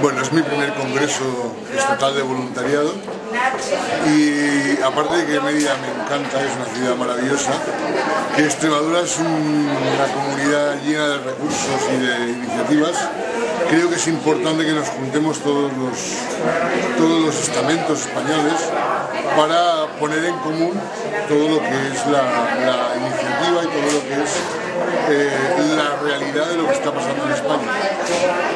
Bueno, es mi primer congreso estatal de voluntariado y aparte de que Mérida me encanta, es una ciudad maravillosa, que Extremadura es una comunidad llena de recursos y de iniciativas. Creo que es importante que nos juntemos todos los estamentos españoles para poner en común todo lo que es la iniciativa y todo lo que es la realidad de lo que está pasando en España.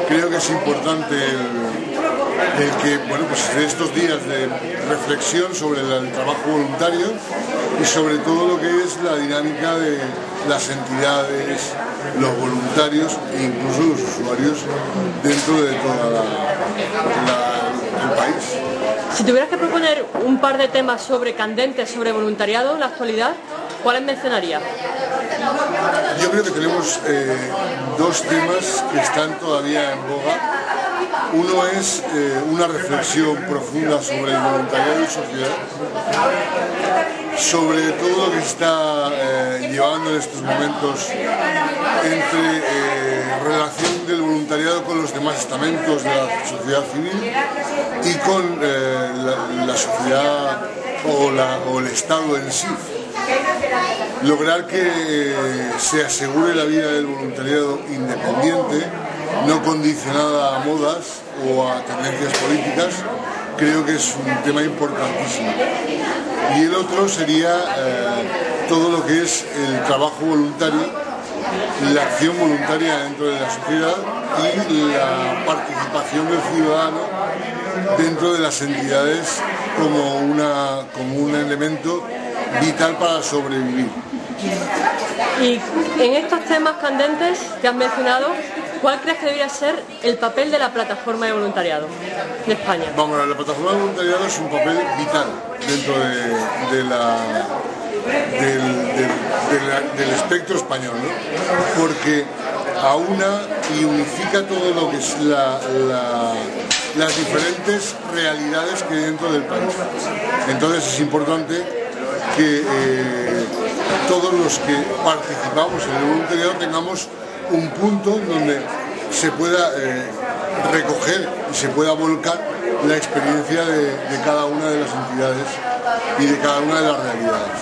Creo que es importante el que, bueno, pues estos días de reflexión sobre el trabajo voluntario y sobre todo lo que es la dinámica de las entidades, los voluntarios e incluso los usuarios dentro de todo el país. Si tuvieras que proponer un par de temas candentes sobre voluntariado en la actualidad, ¿cuáles mencionarías? Yo creo que tenemos dos temas que están todavía en boga. Uno es una reflexión profunda sobre el voluntariado y sociedad, sobre todo lo que se está llevando en estos momentos entre relación del voluntariado con los demás estamentos de la sociedad civil y con la sociedad o el Estado en sí. Lograr que se asegure la vida del voluntariado independiente, no condicionada a modas o a tendencias políticas, creo que es un tema importantísimo. Y el otro sería todo lo que es el trabajo voluntario, la acción voluntaria dentro de la sociedad y la participación del ciudadano dentro de las entidades como un elemento vital para sobrevivir. Y en estos temas candentes que has mencionado, ¿cuál crees que debería ser el papel de la plataforma de voluntariado de España? Vamos, la plataforma de voluntariado es un papel vital dentro del espectro español, ¿no? Porque aúna y unifica todo lo que es las diferentes realidades que hay dentro del país. Entonces es importante que todos los que participamos en el voluntariado tengamos un punto donde se pueda recoger y se pueda volcar la experiencia de cada una de las entidades y de cada una de las realidades.